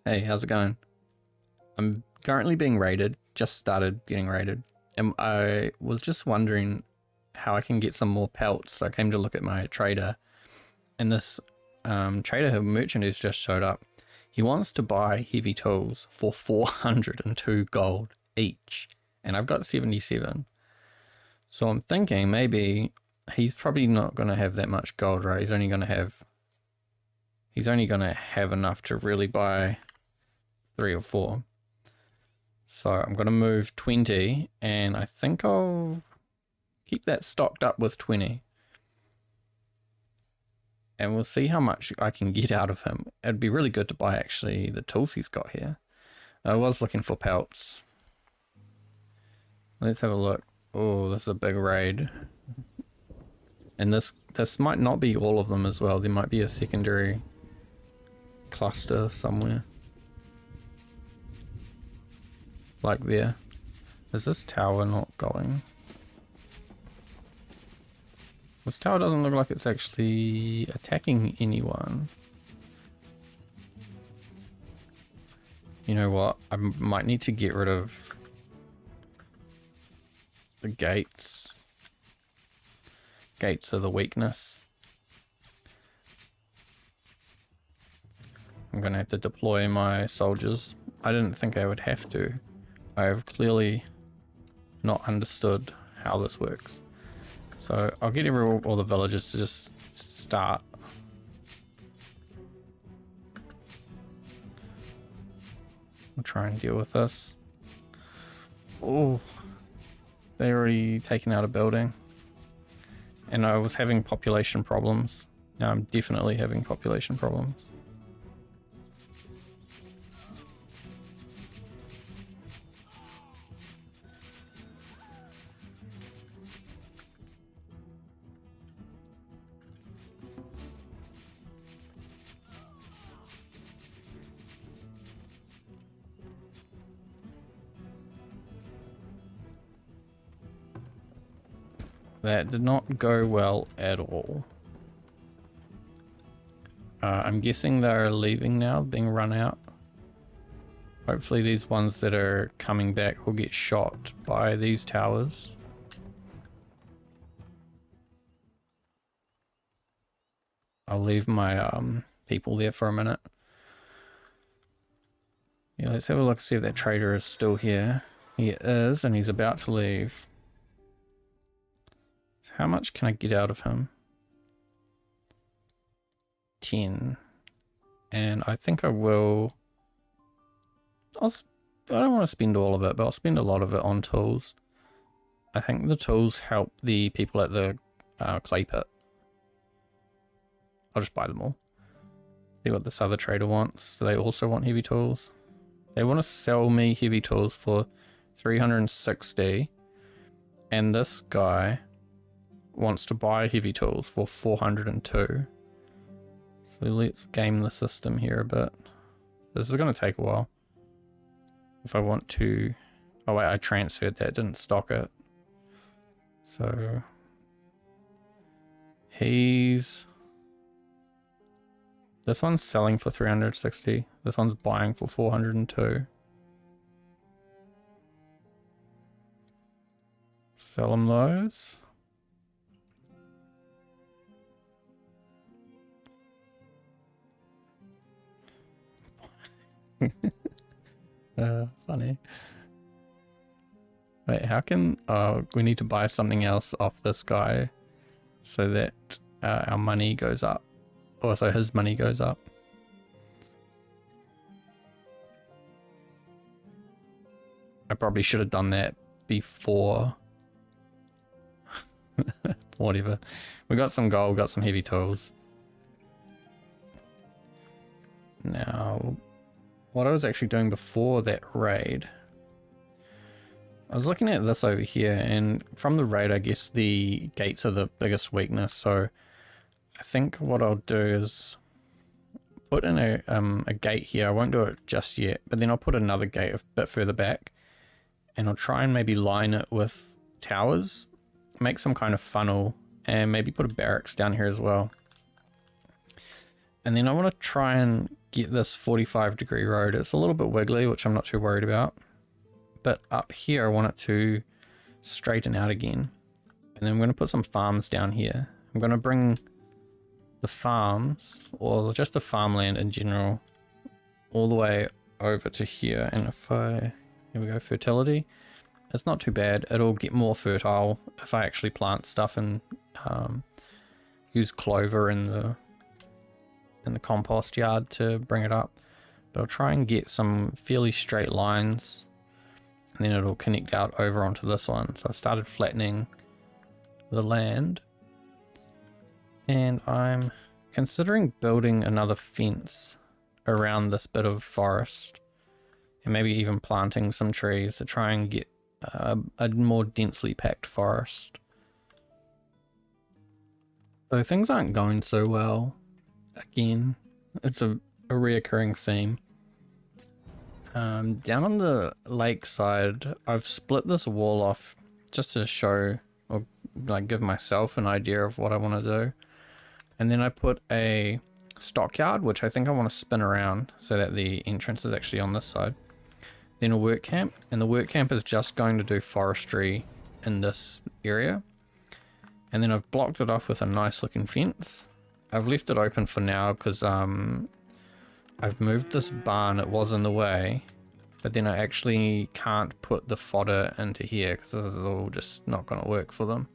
Hey, how's it going? I'm currently being raided, just started getting raided, and I was just wondering how I can get some more pelts. So I came to look at my trader, and this trader merchant who's just showed up, he wants to buy heavy tools for 402 gold each, and I've got 77. So I'm thinking maybe he's probably not going to have that much gold, right? He's only going to have enough to really buy 3 or 4. So I'm going to move 20, and I think I'll keep that stocked up with 20. And we'll see how much I can get out of him. It'd be really good to buy actually the tools he's got here. I was looking for pelts. Let's have a look. Oh, this is a big raid. And this might not be all of them as well. There might be a secondary cluster somewhere. Like there. Is this tower not going? This tower doesn't look like it's actually attacking anyone. You know what? I might need to get rid of the gates. Gates are the weakness. I'm gonna have to deploy my soldiers. I didn't think I would have to. I have clearly not understood how this works. So I'll get all the villagers to just start. We'll try and deal with this. Oh, they already taken out a building. And I was having population problems. Now I'm definitely having population problems. That did not go well at all. I'm guessing they're leaving now, being run out. Hopefully these ones that are coming back will get shot by these towers. I'll leave my people there for a minute. Yeah, let's have a look, see if that trader is still here. He is, and he's about to leave. How much can I get out of him? 10. And I think I will... I don't want to spend all of it, but I'll spend a lot of it on tools. I think the tools help the people at the clay pit. I'll just buy them all. See what this other trader wants. Do they also want heavy tools? They want to sell me heavy tools for 360. And this guy wants to buy heavy tools for 402. So let's game the system here a bit. This is going to take a while. If I want to... Oh wait, I transferred that, didn't stock it. So... He's... This one's selling for 360. This one's buying for 402. Sell him those. Funny. Wait, how can... we need to buy something else off this guy so that our money goes up. Or so his money goes up. I probably should have done that before. Whatever. We got some gold, got some heavy tools. Now... What I was actually doing before that raid, I was looking at this over here, and from the raid I guess the gates are the biggest weakness, so I think what I'll do is put in a gate here. I won't do it just yet, but then I'll put another gate a bit further back, and I'll try and maybe line it with towers, make some kind of funnel, and maybe put a barracks down here as well. And then I want to try and get this 45-degree road. It's a little bit wiggly, which I'm not too worried about. But up here, I want it to straighten out again. And then I'm going to put some farms down here. I'm going to bring the farms, or just the farmland in general, all the way over to here. And if I, here we go, fertility. It's not too bad. It'll get more fertile if I actually plant stuff and use clover in the compost yard to bring it up. But I'll try and get some fairly straight lines, and then it'll connect out over onto this one. So I started flattening the land, and I'm considering building another fence around this bit of forest, and maybe even planting some trees to try and get a more densely packed forest. So things aren't going so well. Again, it's a reoccurring theme. Down on the lake side, I've split this wall off just to show, or like give myself an idea of what I want to do. And then I put a stockyard, which I think I want to spin around so that the entrance is actually on this side. Then a work camp, and the work camp is just going to do forestry in this area. And then I've blocked it off with a nice looking fence. I've left it open for now because I've moved this barn. It was in the way, but then I actually can't put the fodder into here because this is all just not going to work for them.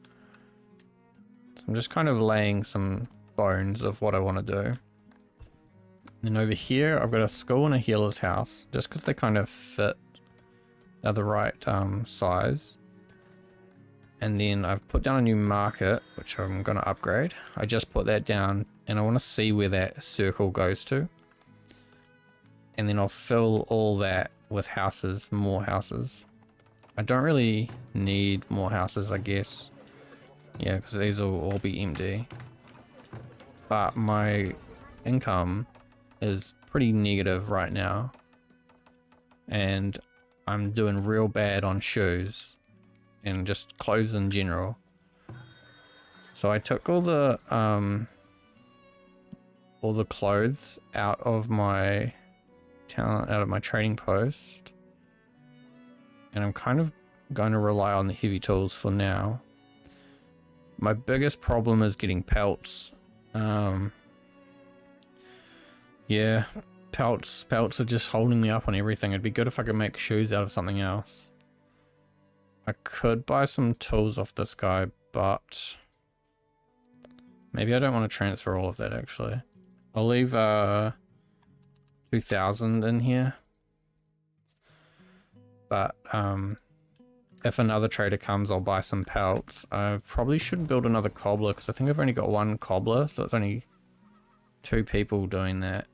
So I'm just kind of laying some bones of what I want to do. And over here, I've got a school and a healer's house, just because they kind of fit, are the right size. And then I've put down a new market, which I'm going to upgrade. I just put that down, and I want to see where that circle goes to. And then I'll fill all that with houses, more houses. I don't really need more houses, I guess. Yeah, because these will all be empty. But my income is pretty negative right now, and I'm doing real bad on shoes and just clothes in general. So I took all the clothes out of my town, out of my trading post, and I'm kind of going to rely on the heavy tools for now. My biggest problem is getting pelts. Yeah, pelts are just holding me up on everything. It'd be good if I could make shoes out of something else. I could buy some tools off this guy, but maybe I don't want to transfer all of that, actually. I'll leave 2,000 in here. But if another trader comes, I'll buy some pelts. I probably should build another cobbler, because I think I've only got one cobbler, so it's only 2 people doing that.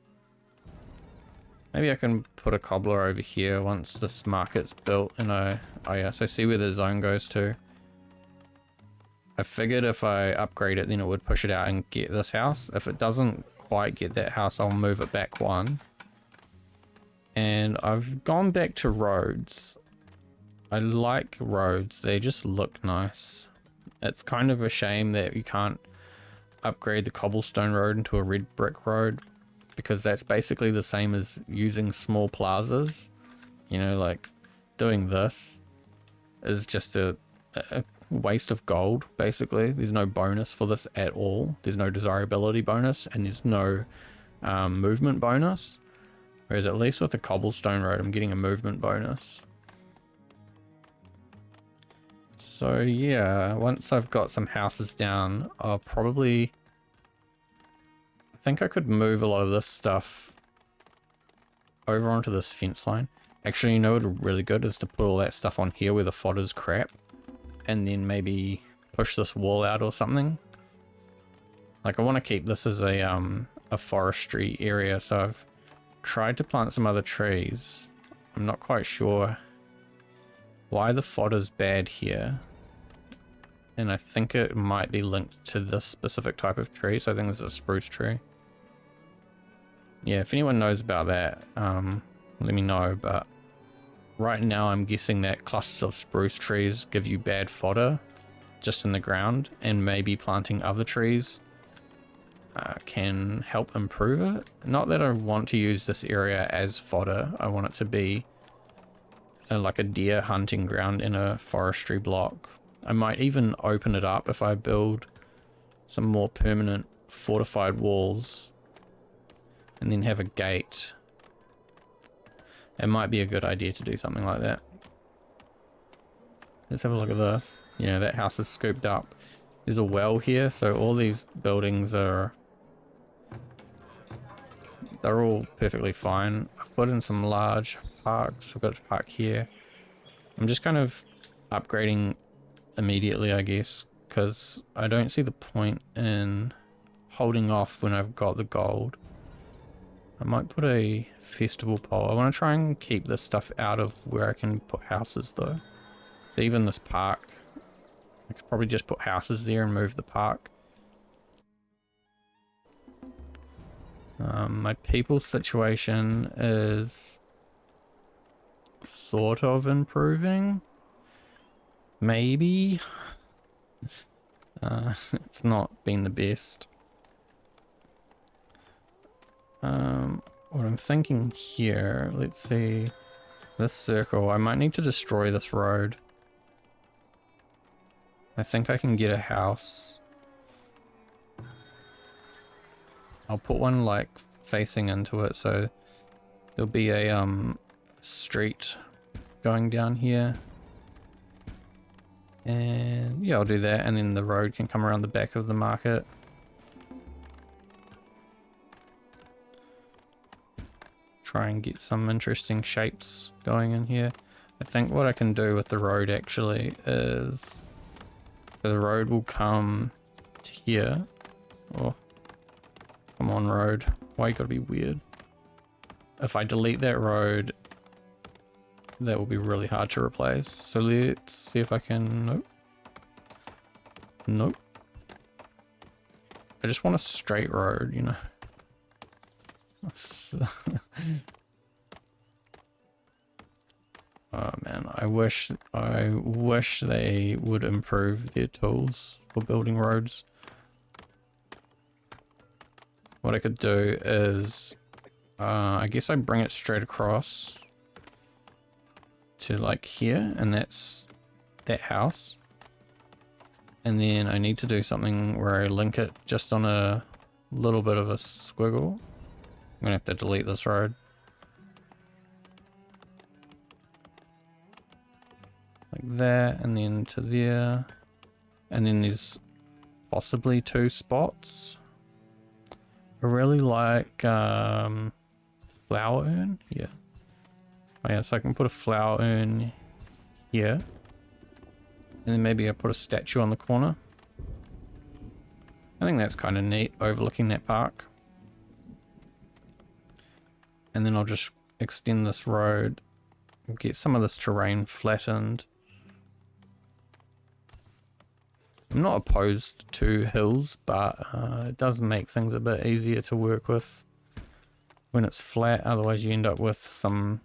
Maybe I can put a cobbler over here once this market's built, and oh yeah, so see where the zone goes to. I figured if I upgrade it, then it would push it out and get this house. If it doesn't quite get that house, I'll move it back 1. And I've gone back to roads. I like roads, they just look nice. It's kind of a shame that you can't upgrade the cobblestone road into a red brick road, because that's basically the same as using small plazas. You know, like doing this is just a waste of gold, basically. There's no bonus for this at all. There's no desirability bonus, and there's no movement bonus. Whereas at least with the cobblestone road, I'm getting a movement bonus. So yeah, once I've got some houses down, I'll probably... I think I could move a lot of this stuff over onto this fence line. Actually, you know what would be really good is to put all that stuff on here where the fodder's crap, and then maybe push this wall out or something. Like, I want to keep this as a forestry area, so I've tried to plant some other trees. I'm not quite sure why the fodder's bad here, and I think it might be linked to this specific type of tree, so I think this is a spruce tree. Yeah, if anyone knows about that, let me know, but right now I'm guessing that clusters of spruce trees give you bad fodder just in the ground, and maybe planting other trees can help improve it. Not that I want to use this area as fodder. I want it to be like a deer hunting ground in a forestry block. I might even open it up if I build some more permanent fortified walls and then have a gate. It might be a good idea to do something like that. Let's have a look at this. Yeah, that house is scooped up. There's a well here, so all these buildings are... they're all perfectly fine. I've put in some large parks. I've got a park here. I'm just kind of upgrading immediately, I guess, because I don't see the point in holding off when I've got the gold. I might put a festival pole. I want to try and keep this stuff out of where I can put houses though. So even this park, I could probably just put houses there and move the park. My people situation is sort of improving. Maybe. It's not been the best. What I'm thinking here, let's see, this circle, I might need to destroy this road. I think I can get a house. I'll put one like facing into it, so there'll be a street going down here. And yeah, I'll do that, and then the road can come around the back of the market. Try and get some interesting shapes going in here. I think what I can do with the road actually is, so the road will come to here. Oh, come on road, why you gotta be weird? If I delete that road, that will be really hard to replace. So let's see if I can, nope. Nope. I just want a straight road, you know. Oh man, I wish they would improve their tools for building roads. What I could do is, I guess I bring it straight across to like here, and that's that house. And then I need to do something where I link it just on a little bit of a squiggle. I'm gonna have to delete this road. Like that, and then to there. And then there's possibly 2 spots. I really like flower urn. Yeah. Oh yeah, so I can put a flower urn here. And then maybe I put a statue on the corner. I think that's kind of neat, overlooking that park. And then I'll just extend this road, get some of this terrain flattened. I'm not opposed to hills, but it does make things a bit easier to work with when it's flat. Otherwise you end up with some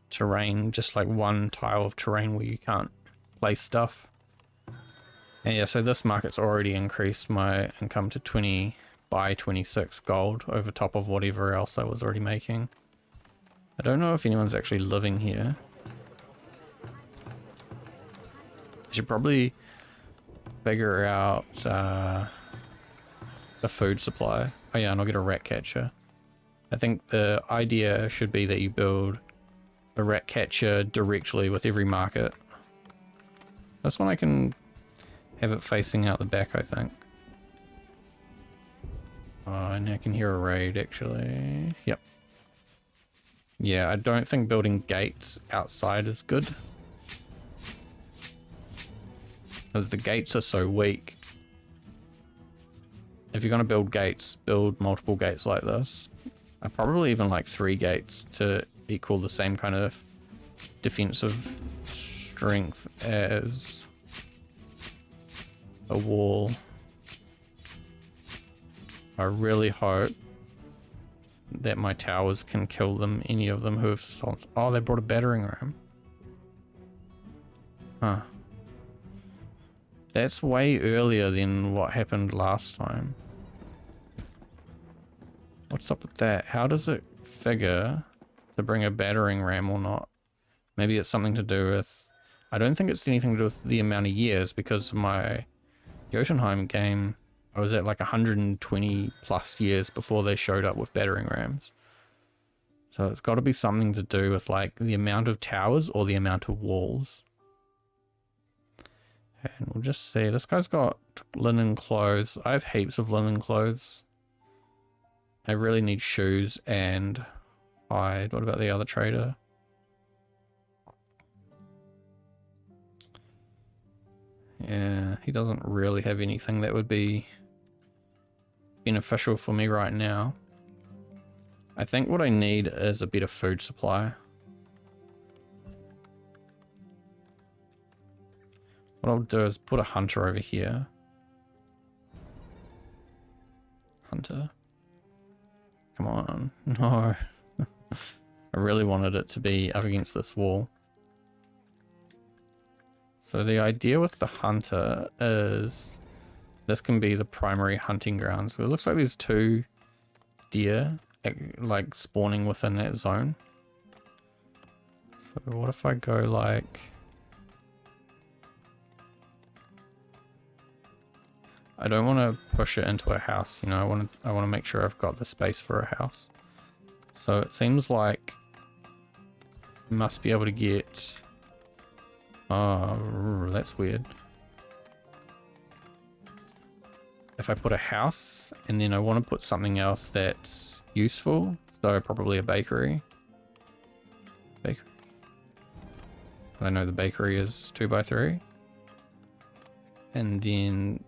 terrain, just like one tile of terrain where you can't place stuff. And yeah, so this market's already increased my income to 20 by 26 gold over top of whatever else I was already making. I don't know if anyone's actually living here. I should probably figure out the food supply. Oh yeah, and I'll get a rat catcher. I think the idea should be that you build a rat catcher directly with every market. This one I can have it facing out the back, I think. Oh, and I can hear a raid actually. Yep. Yeah, I don't think building gates outside is good, because the gates are so weak. If you're going to build gates, build multiple gates like this. I probably even like 3 gates to equal the same kind of defensive strength as a wall. I really hope that my towers can kill them, any of them who have stolen. Oh, they brought a battering ram. Huh. That's way earlier than what happened last time. What's up with that? How does it figure to bring a battering ram or not? Maybe it's something to do with... I don't think it's anything to do with the amount of years, because my Jotunheim game, I was at like 120 plus years before they showed up with battering rams. So it's got to be something to do with like the amount of towers or the amount of walls. And we'll just see. This guy's got linen clothes. I have heaps of linen clothes. I really need shoes and hide. What about the other trader? Yeah, he doesn't really have anything that would be beneficial for me right now. I think what I need is a better food supply. What I'll do is put a hunter over here. Hunter. Come on. No. I really wanted it to be up against this wall. So the idea with the hunter is this can be the primary hunting ground. So it looks like there's 2 deer like spawning within that zone. So what if I go like... I don't want to push it into a house, you know, I want to make sure I've got the space for a house. So it seems like I must be able to get... Oh, that's weird. If I put a house and then I want to put something else that's useful, so probably a bakery. I know the bakery is 2x3. And then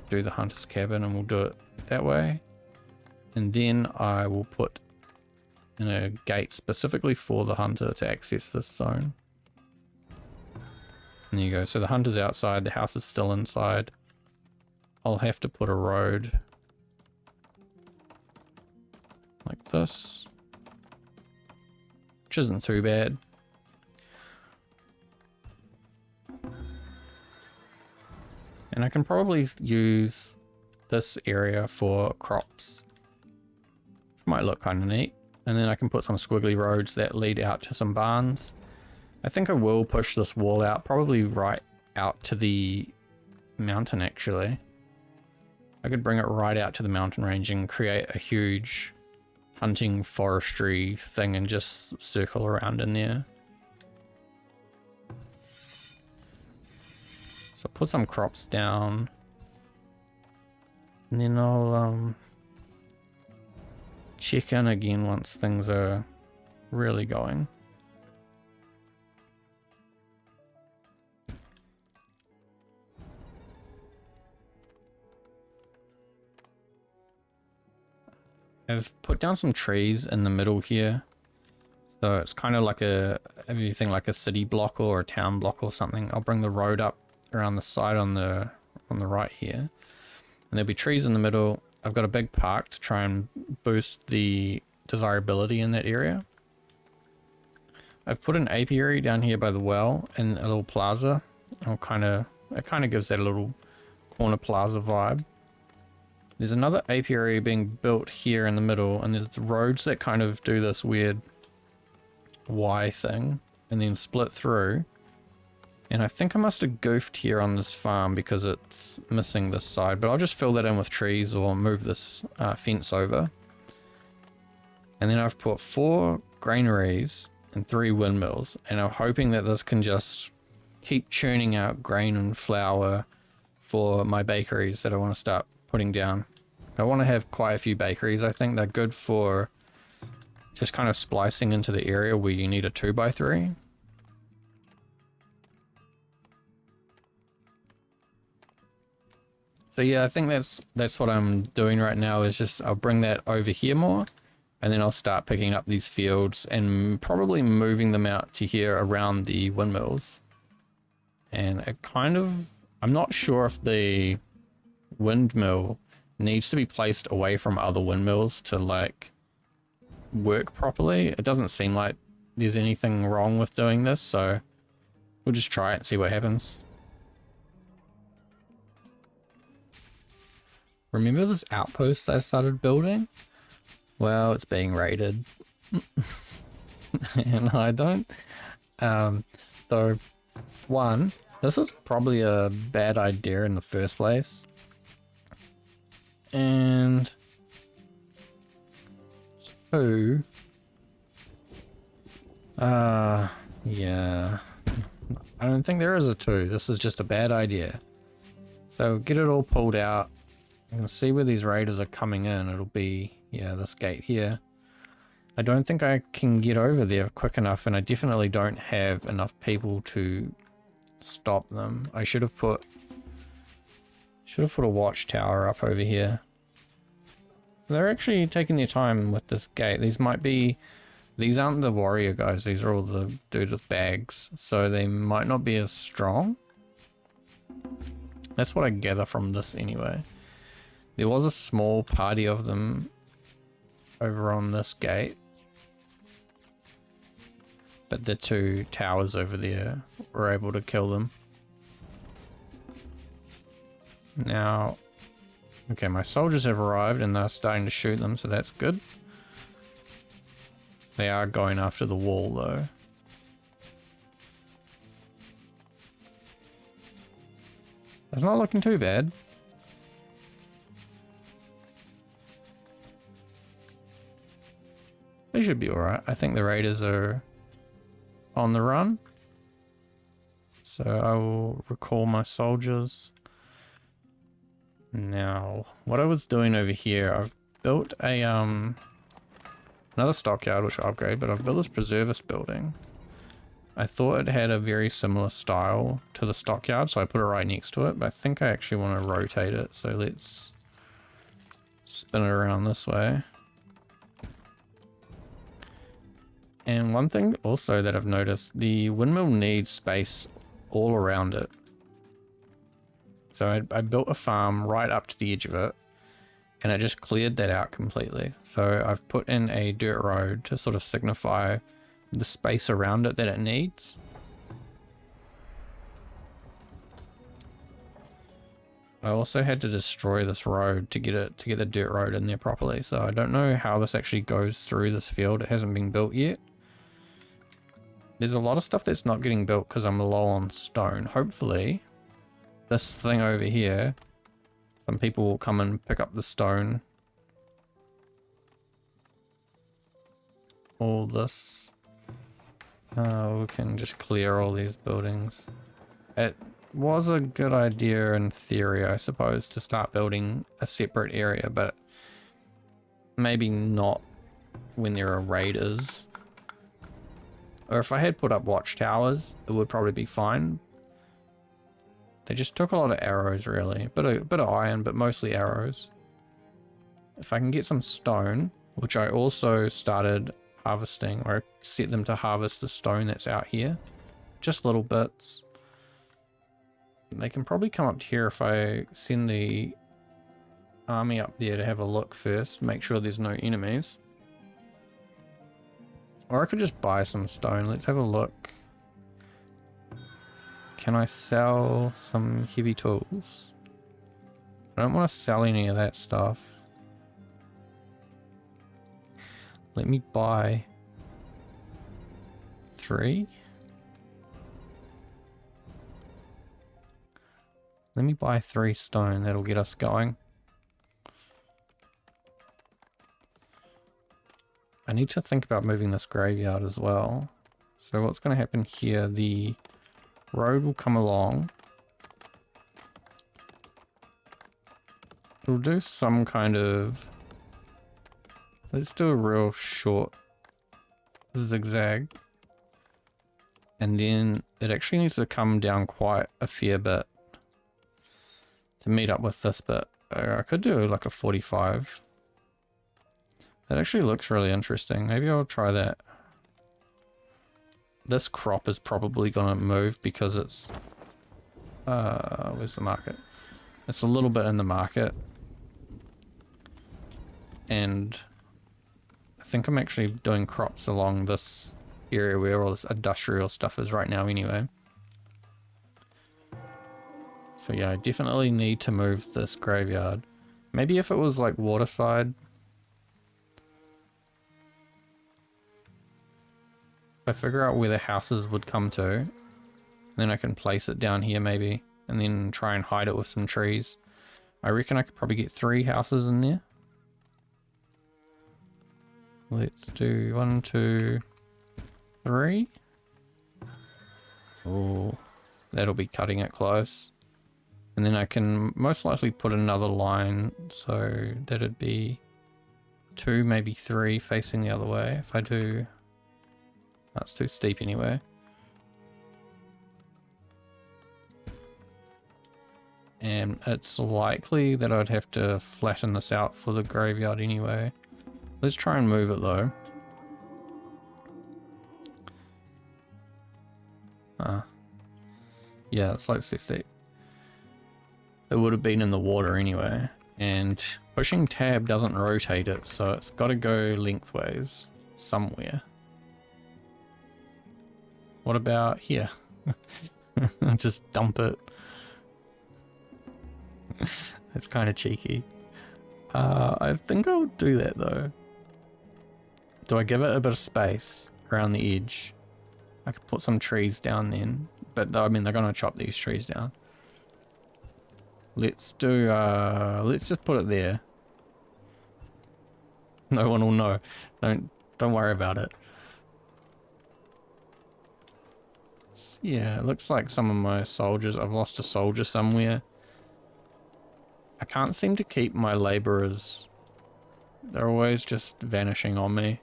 do the hunter's cabin, and we'll do it that way. And then I will put in a gate specifically for the hunter to access this zone. And there you go. So the hunter's outside, the house is still inside. I'll have to put a road like this, which isn't too bad. And I can probably use this area for crops. Might look kind of neat. And then I can put some squiggly roads that lead out to some barns. I think I will push this wall out, probably right out to the mountain actually. I could bring it right out to the mountain range and create a huge hunting forestry thing and just circle around in there. So put some crops down. And then I'll check in again once things are really going. I've put down some trees in the middle here. So it's kind of like everything like a city block or a town block or something. I'll bring the road up around the side on the right here. And there'll be trees in the middle. I've got a big park to try and boost the desirability in that area. I've put an apiary down here by the well and a little plaza. It kind of gives that a little corner plaza vibe. There's another apiary being built here in the middle, and there's roads that kind of do this weird Y thing and then split through. And I think I must have goofed here on this farm because it's missing this side, but I'll just fill that in with trees or move this fence over. And then I've put 4 granaries and 3 windmills, and I'm hoping that this can just keep churning out grain and flour for my bakeries that I want to start putting down. I want to have quite a few bakeries. I think they're good for just kind of splicing into the area where you need a 2x3. So yeah, I think that's what I'm doing right now, is just I'll bring that over here more, and then I'll start picking up these fields and probably moving them out to here around the windmills. And it kind of, I'm not sure if the windmill needs to be placed away from other windmills to like work properly. It doesn't seem like there's anything wrong with doing this, so we'll just try it and see what happens. Remember this outpost I started building? Well, it's being raided. And I don't... So, one, this is probably a bad idea in the first place. And... two... yeah... I don't think there is a 2. This is just a bad idea. So get it all pulled out. I'm gonna see where these raiders are coming in. It'll be, yeah, this gate here. I don't think I can get over there quick enough, and I definitely don't have enough people to stop them. I should have put a watchtower up over here. They're actually taking their time with this gate. These aren't the warrior guys, these are all the dudes with bags, so they might not be as strong. That's what I gather from this anyway. There was a small party of them over on this gate, but the 2 towers over there were able to kill them. Now, okay, my soldiers have arrived and they're starting to shoot them, so that's good. They are going after the wall though. It's not looking too bad. They should be alright. I think the raiders are on the run. So I will recall my soldiers. Now, what I was doing over here, I've built a another stockyard which I'll upgrade, but I've built this preservist building. I thought it had a very similar style to the stockyard, so I put it right next to it, but I think I actually want to rotate it, so let's spin it around this way. And one thing also that I've noticed, the windmill needs space all around it. So I built a farm right up to the edge of it, and I just cleared that out completely. So I've put in a dirt road to sort of signify the space around it that it needs. I also had to destroy this road to get the dirt road in there properly. So I don't know how this actually goes through this field. It hasn't been built yet. There's a lot of stuff that's not getting built because I'm low on stone. Hopefully this thing over here, some people will come and pick up the stone. All this. We can just clear all these buildings. It was a good idea in theory, I suppose, to start building a separate area, but maybe not when there are raiders. Or if I had put up watchtowers, it would probably be fine. They just took a lot of arrows, really. Bit of iron, but mostly arrows. If I can get some stone, which I also started harvesting, or I set them to harvest the stone that's out here. Just little bits. They can probably come up here if I send the army up there to have a look first, make sure there's no enemies. Or I could just buy some stone. Let's have a look. Can I sell some heavy tools? I don't want to sell any of that stuff. Let me buy 3. Let me buy 3 stone. That'll get us going. I need to think about moving this graveyard as well. So what's going to happen here? The road will come along. It'll do some kind of... Let's do a real short zigzag. And then it actually needs to come down quite a fair bit to meet up with this bit. I could do like a 45. That actually looks really interesting. Maybe I'll try that. This crop is probably going to move because it's... where's the market? It's a little bit in the market. And I think I'm actually doing crops along this area where all this industrial stuff is right now anyway. So yeah, I definitely need to move this graveyard. Maybe if it was like waterside, If I figure out where the houses would come to, then I can place it down here maybe, and then try and hide it with some trees. I reckon I could probably get 3 houses in there. Let's do 1, 2, 3. Oh, that'll be cutting it close. And then I can most likely put another line, so that'd be 2, maybe 3 facing the other way. If I do... That's too steep anyway. And it's likely that I'd have to flatten this out for the graveyard anyway. Let's try and move it though. Yeah, it's like 6 steep. It would have been in the water anyway. And pushing tab doesn't rotate it, so it's got to go lengthways somewhere. What about here? Just dump it. That's kind of cheeky. I think I'll do that though. Do I give it a bit of space around the edge? I could put some trees down then, but I mean they're gonna chop these trees down. Let's do let's just put it there. No one will know. Don't worry about it. Yeah, it looks like some of my soldiers, I've lost a soldier somewhere. I can't seem to keep my laborers. They're always just vanishing on me.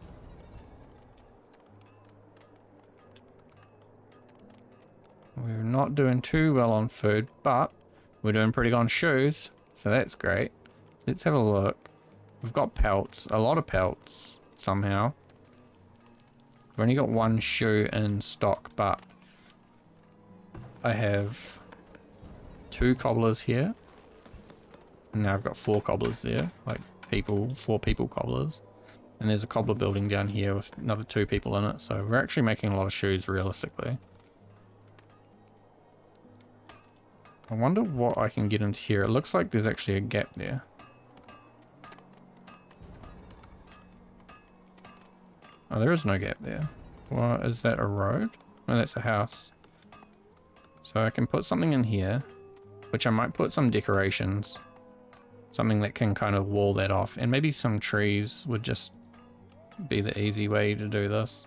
We're not doing too well on food, but we're doing pretty good on shoes, so that's great. Let's have a look. We've got pelts, a lot of pelts somehow. We've only got 1 shoe in stock, but I have 2 cobblers here. And now I've got 4 cobblers there, like 4 people cobblers. And there's a cobbler building down here with another 2 people in it, so we're actually making a lot of shoes realistically. I wonder what I can get into here. It looks like there's actually a gap there. Oh, there is no gap there. Well, is that a road? No, that's a house. So I can put something in here, which I might put some decorations. Something that can kind of wall that off. And maybe some trees would just be the easy way to do this.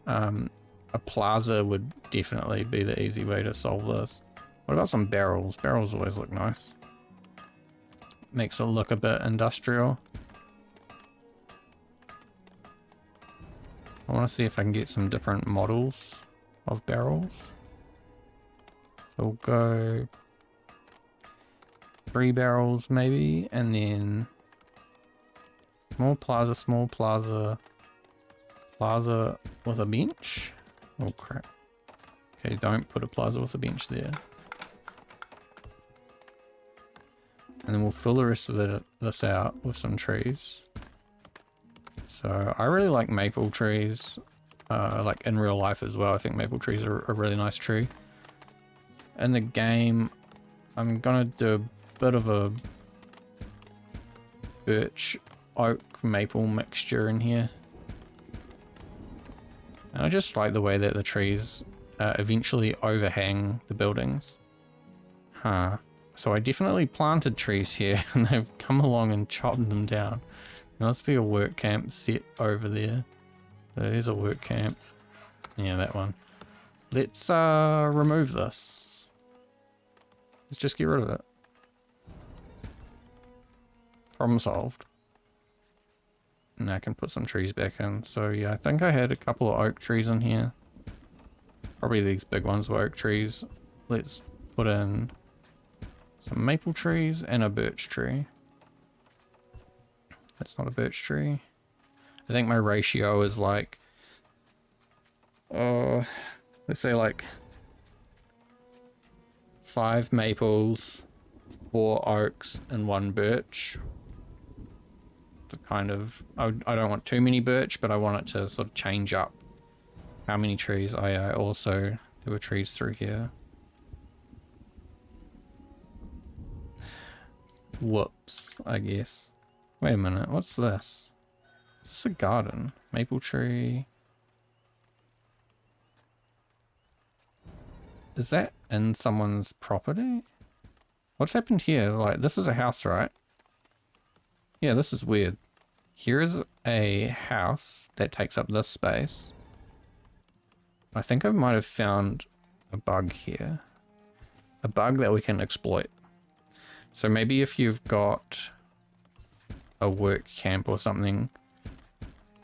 A plaza would definitely be the easy way to solve this. What about some barrels? Barrels always look nice. Makes it look a bit industrial. I want to see if I can get some different models of barrels. So we'll go 3 barrels maybe, and then small plaza with a bench. Oh crap. Okay, don't put a plaza with a bench there. And then we'll fill the rest of this out with some trees. So I really like maple trees, like in real life as well. I think maple trees are a really nice tree. In the game, I'm gonna do a bit of a birch oak maple mixture in here. And I just like the way that the trees eventually overhang the buildings. Huh. So I definitely planted trees here and they've come along and chopped them down. There must be a work camp set over there. There's a work camp. Yeah, that one. Let's remove this. Let's just get rid of it. Problem solved. And I can put some trees back in. So yeah, I think I had a couple of oak trees in here. Probably these big ones were oak trees. Let's put in some maple trees and a birch tree. That's not a birch tree. I think my ratio is like, let's say like 5 maples, 4 oaks, and 1 birch. The kind of, I don't want too many birch, but I want it to sort of change up how many trees. I also, there were trees through here. Whoops, I guess. Wait a minute, what's this? Is this a garden? Maple tree. Is that in someone's property? What's happened here? Like, this is a house, right? Yeah, this is weird. Here's a house that takes up this space. I think I might have found a bug here. A bug that we can exploit. So maybe if you've got a work camp or something,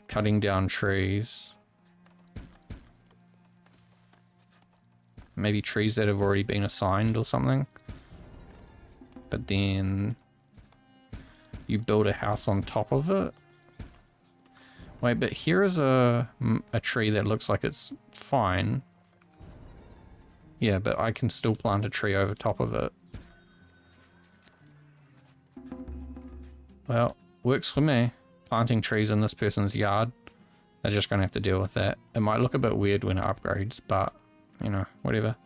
cutting down trees. Maybe trees that have already been assigned or something. But then you build a house on top of it. Wait, but here is a tree that looks like it's fine. Yeah, but I can still plant a tree over top of it. Well, works for me. Planting trees in this person's yard. They're just going to have to deal with that. It might look a bit weird when it upgrades, but, you know, whatever.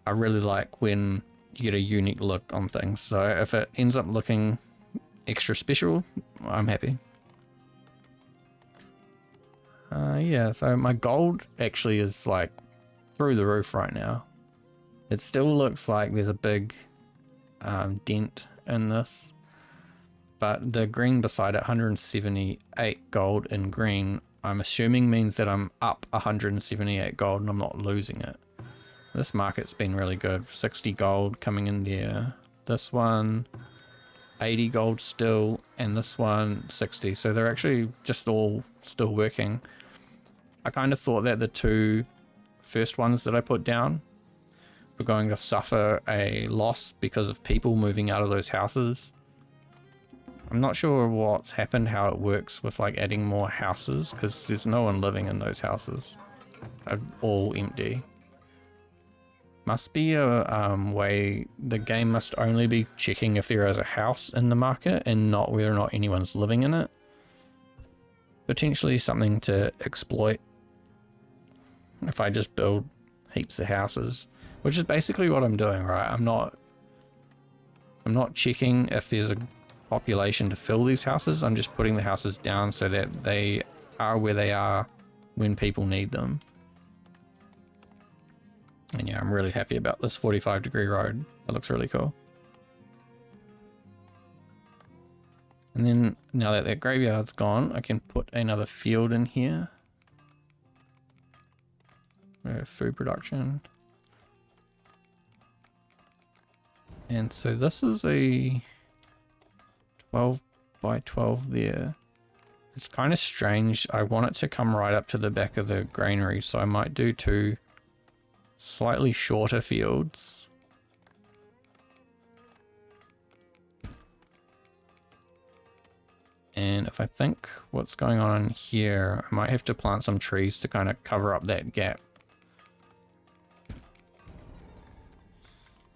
I really like when you get a unique look on things. So if it ends up looking extra special, I'm happy. Yeah, so my gold actually is like through the roof right now. It still looks like there's a big dent in this. But the green beside it, 178 gold in green, I'm assuming means that I'm up 178 gold and I'm not losing it. This market's been really good. 60 gold coming in there. This one, 80 gold still, and this one, 60. So they're actually just all still working. I kind of thought that the two first ones that I put down were going to suffer a loss because of people moving out of those houses. I'm not sure what's happened, how it works with like adding more houses, because there's no one living in those houses. They're all empty. Must be a way, the game must only be checking if there is a house in the market and not whether or not anyone's living in it. Potentially something to exploit if I just build heaps of houses, which is basically what I'm doing, right? I'm not checking if there's a population to fill these houses. I'm just putting the houses down so that they are where they are when people need them. And yeah, I'm really happy about this 45-degree road. It looks really cool. And then now that that graveyard's gone, I can put another field in here. Food production. And so this is a 12 by 12 there. It's kind of strange. I want it to come right up to the back of the granary, so I might do two slightly shorter fields. And if I think what's going on in here, I might have to plant some trees to kind of cover up that gap.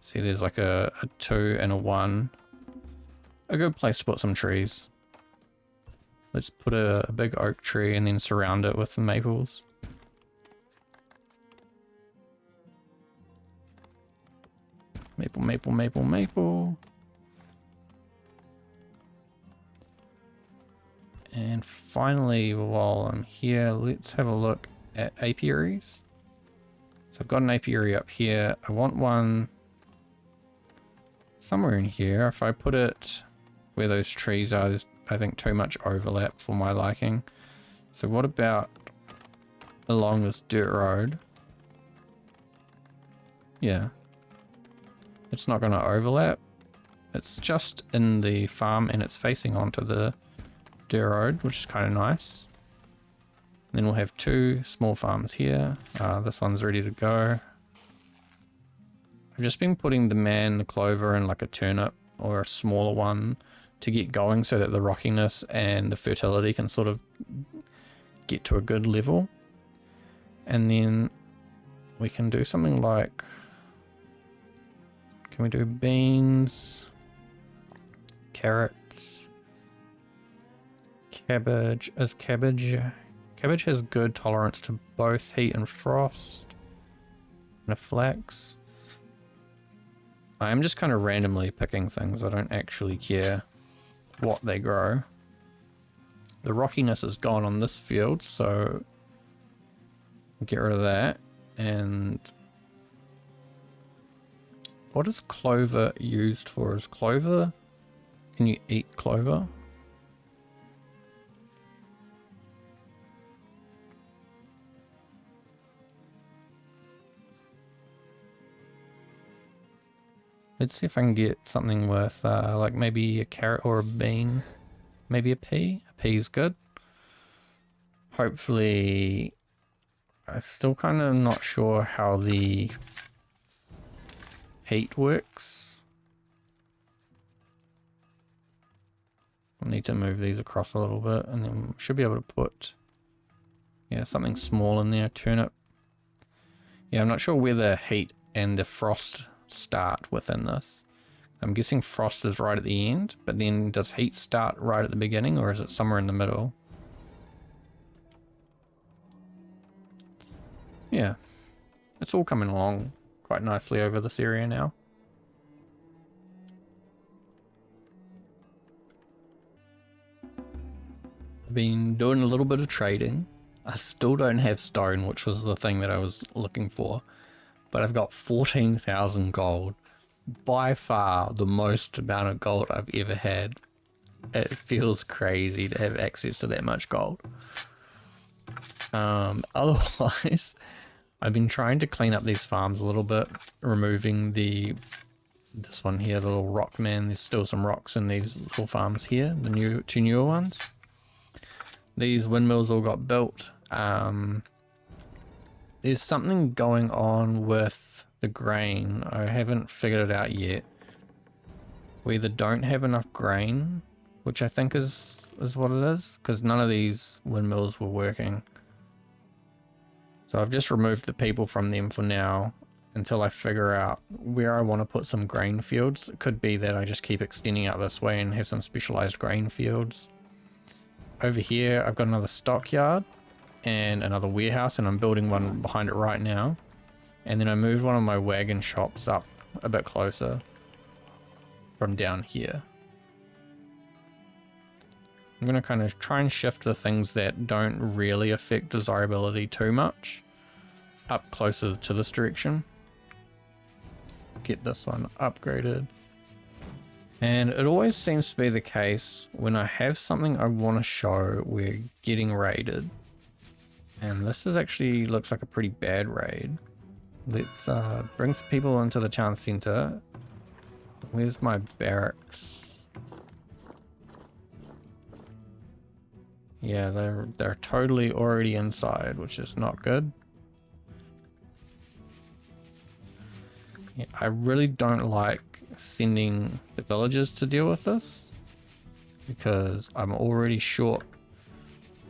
See, there's like a 2 and a 1. A good place to put some trees. Let's put a big oak tree and then surround it with the maples. Maple, maple, maple, maple. And finally, while I'm here, let's have a look at apiaries. So I've got an apiary up here. I want one somewhere in here. If I put it where those trees are, there's, I think, too much overlap for my liking. So what about along this dirt road? Yeah. It's not going to overlap. It's just in the farm and it's facing onto the dirt road, which is kind of nice. And then we'll have 2 small farms here. This one's ready to go. I've just been putting the clover and like a turnip or a smaller one to get going so that the rockiness and the fertility can sort of get to a good level. And then we can do something like, can we do beans, carrots, cabbage? Cabbage has good tolerance to both heat and frost. And a flax. I am just kind of randomly picking things. I don't actually care what they grow. The rockiness is gone on this field, so get rid of that. And What is clover used for? Is clover... Can you eat clover? Let's see if I can get something with like maybe a carrot or a bean. Maybe a pea? A pea's good. Hopefully... I'm still kind of not sure how the heat works. I'll need to move these across a little bit and then we should be able to put, yeah, something small in there. Turnip. Yeah, I'm not sure where the heat and the frost start within this. I'm guessing frost is right at the end, but then does heat start right at the beginning, or is it somewhere in the middle? Yeah, it's all coming along quite nicely over this area now. I've been doing a little bit of trading. I still don't have stone, which was the thing that I was looking for, but I've got 14,000 gold. By far the most amount of gold I've ever had. It feels crazy to have access to that much gold. Otherwise, I've been trying to clean up these farms a little bit, removing this one here, the little rock man. There's still some rocks in these little farms here, the two newer ones. These windmills all got built. There's something going on with the grain. I haven't figured it out yet. We either don't have enough grain, which I think is what it is, because none of these windmills were working. So I've just removed the people from them for now until I figure out where I want to put some grain fields. It could be that I just keep extending out this way and have some specialized grain fields. Over here I've got another stockyard and another warehouse, and I'm building one behind it right now. And then I moved one of my wagon shops up a bit closer from down here. I'm going to kind of try and shift the things that don't really affect desirability too much up closer to this direction. Get this one upgraded. And it always seems to be the case when I have something I want to show, we're getting raided. And this is actually looks like a pretty bad raid. Let's bring some people into the town center. Where's my barracks? Yeah, they're totally already inside, which is not good. Yeah, I really don't like sending the villagers to deal with this because I'm already short,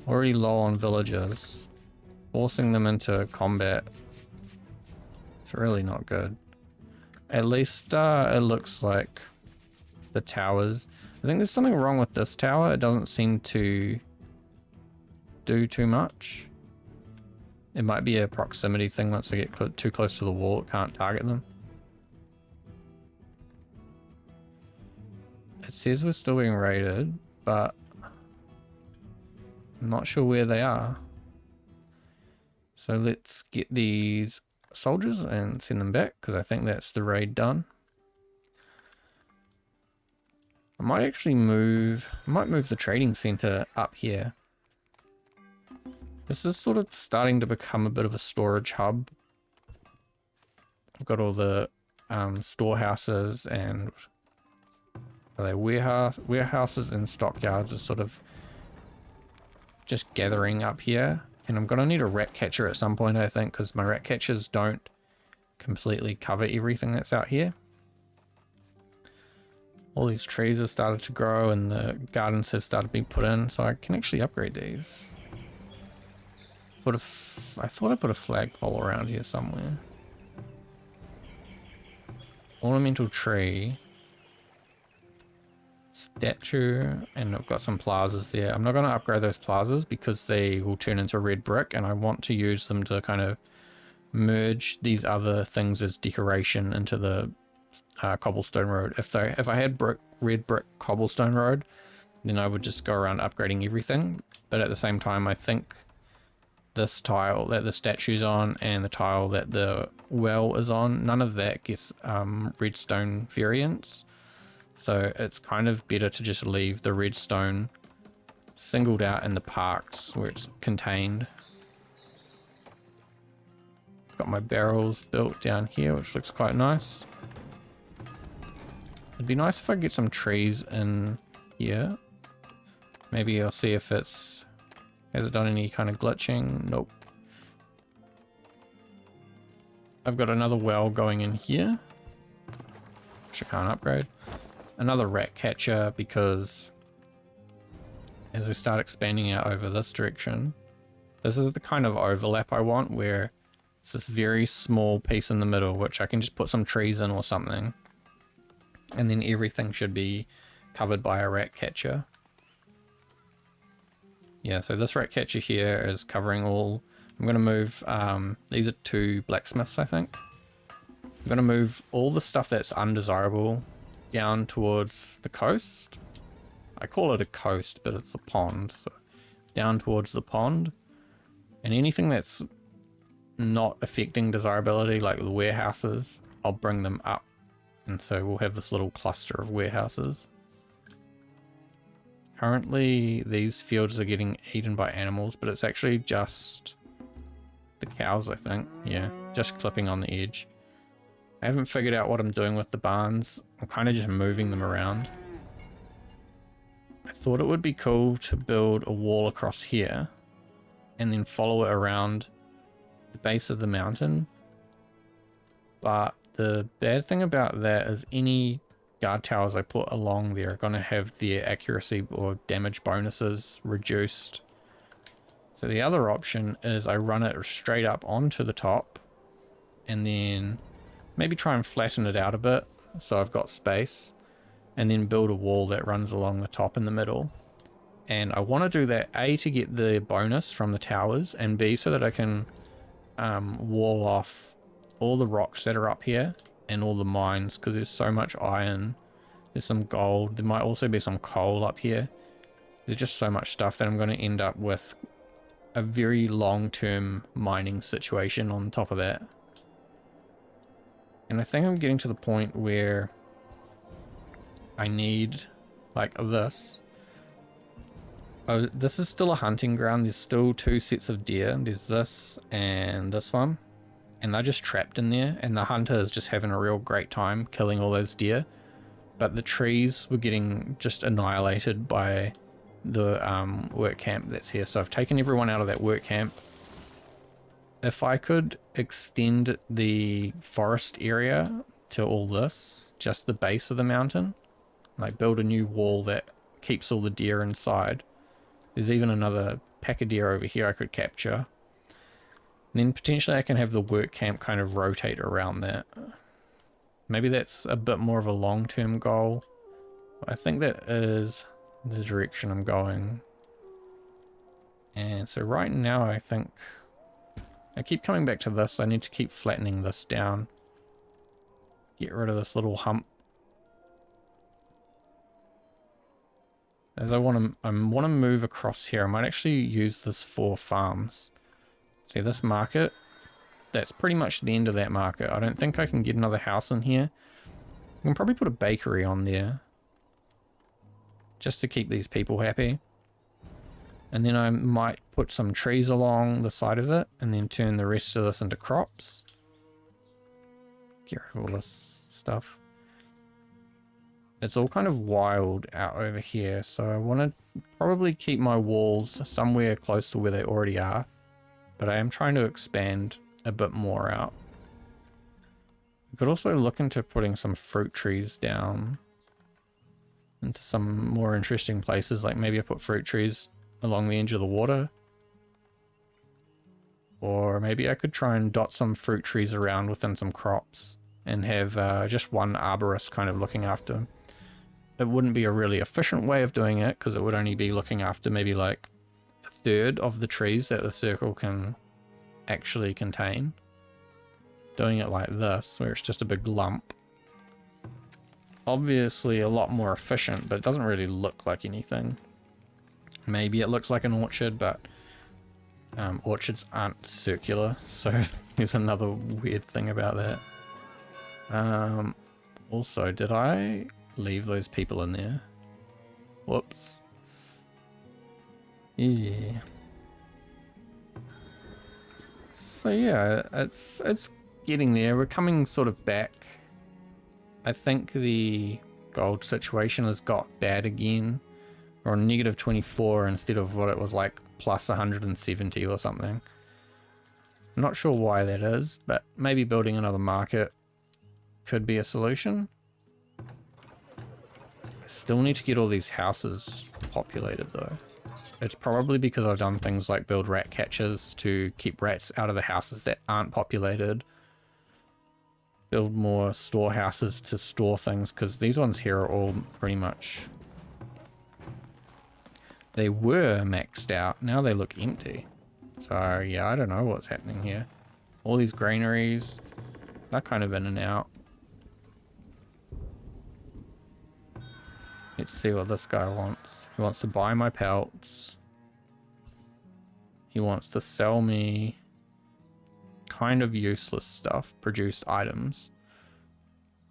already low on villagers. Forcing them into combat, it's really not good. At least it looks like the towers. I think there's something wrong with this tower. It doesn't seem to do too much. It might be a proximity thing. Once they get too close to the wall, it can't target them. It says we're still being raided, but I'm not sure where they are. So let's get these soldiers and send them back, because I think that's the raid done. I might actually move the trading center up here. This is sort of starting to become a bit of a storage hub. I've got all the storehouses and warehouses and stockyards are sort of just gathering up here. And I'm going to need a rat catcher at some point, I think, because my rat catchers don't completely cover everything that's out here. All these trees have started to grow and the gardens have started being put in, so I can actually upgrade these. I thought I put a flagpole around here somewhere. Ornamental tree. Statue, and I've got some plazas there. I'm not going to upgrade those plazas because they will turn into red brick, and I want to use them to kind of merge these other things as decoration into the cobblestone road. If I had red brick cobblestone road, then I would just go around upgrading everything. But at the same time, I think this tile that the statue's on and the tile that the well is on, none of that gets redstone variants. So it's kind of better to just leave the redstone singled out in the parks where it's contained. Got my barrels built down here, which looks quite nice. It'd be nice if I get some trees in here. Maybe I'll see if it's... has it done any kind of glitching? Nope. I've got another well going in here, which I can't upgrade. Another rat catcher, because as we start expanding out over this direction, this is the kind of overlap I want, where it's this very small piece in the middle, which I can just put some trees in or something. And then everything should be covered by a rat catcher. Yeah, so this rat catcher here is covering all. I'm going to move, these are 2 blacksmiths, I think. I'm going to move all the stuff that's undesirable down towards the coast. I call it a coast, but it's a pond. So down towards the pond. And anything that's not affecting desirability, like the warehouses, I'll bring them up. And so we'll have this little cluster of warehouses. Currently, these fields are getting eaten by animals, but it's actually just the cows, I think. Yeah, just clipping on the edge. I haven't figured out what I'm doing with the barns. I'm kind of just moving them around. I thought it would be cool to build a wall across here and then follow it around the base of the mountain. But the bad thing about that is any guard towers I put along there are going to have their accuracy or damage bonuses reduced. So the other option is I run it straight up onto the top and then maybe try and flatten it out a bit so I've got space, and then build a wall that runs along the top in the middle. And I want to do that, A, to get the bonus from the towers, and B, so that I can wall off all the rocks that are up here and all the mines, because there's so much iron, there's some gold, there might also be some coal up here. There's just so much stuff that I'm going to end up with a very long-term mining situation on top of that. And I think I'm getting to the point where I need like this. Oh, this is still a hunting ground. There's still 2 sets of deer. There's this and this one. And they're just trapped in there. And the hunter is just having a real great time killing all those deer. But the trees were getting just annihilated by the work camp that's here. So I've taken everyone out of that work camp. If I could extend the forest area to all this, just the base of the mountain, like build a new wall that keeps all the deer inside. There's even another pack of deer over here I could capture. And then potentially I can have the work camp kind of rotate around that. Maybe that's a bit more of a long-term goal. I think that is the direction I'm going. And so right now I think I keep coming back to this. I need to keep flattening this down. Get rid of this little hump. As I want to move across here. I might actually use this for farms. See this market? That's pretty much the end of that market. I don't think I can get another house in here. I can probably put a bakery on there, just to keep these people happy. And then I might put some trees along the side of it, and then turn the rest of this into crops. Get rid of all this stuff. It's all kind of wild out over here, so I want to probably keep my walls somewhere close to where they already are. But I am trying to expand a bit more out. We could also look into putting some fruit trees down into some more interesting places, like maybe I put fruit trees along the edge of the water. Or maybe I could try and dot some fruit trees around within some crops and have just one arborist kind of looking after them. It wouldn't be a really efficient way of doing it, because it would only be looking after maybe like a third of the trees that the circle can actually contain. Doing it like this, where it's just a big lump. Obviously a lot more efficient, but it doesn't really look like anything. Maybe it looks like an orchard, but orchards aren't circular, so there's another weird thing about that. Also, did I leave those people in there? Whoops. Yeah. So yeah, it's getting there. We're coming sort of back. I think the gold situation has got bad again. We're on negative 24 instead of what it was like plus 170 or something. I'm not sure why that is, but maybe building another market could be a solution. I still need to get all these houses populated though. It's probably because I've done things like build rat catchers to keep rats out of the houses that aren't populated. Build more storehouses to store things, because these ones here are all pretty much... They were maxed out, now they look empty. So yeah, I don't know what's happening here. All these granaries, they're kind of in and out. Let's see what this guy wants. He wants to buy my pelts. He wants to sell me kind of useless stuff, produce items.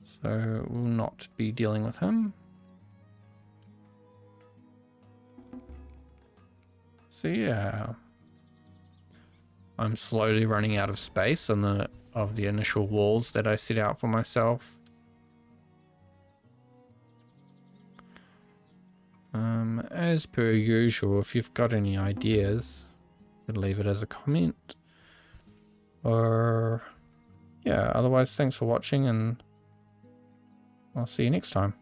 So we'll not be dealing with him. So yeah, I'm slowly running out of space on the initial walls that I set out for myself. As per usual, if you've got any ideas, you can leave it as a comment. Or yeah, otherwise thanks for watching and I'll see you next time.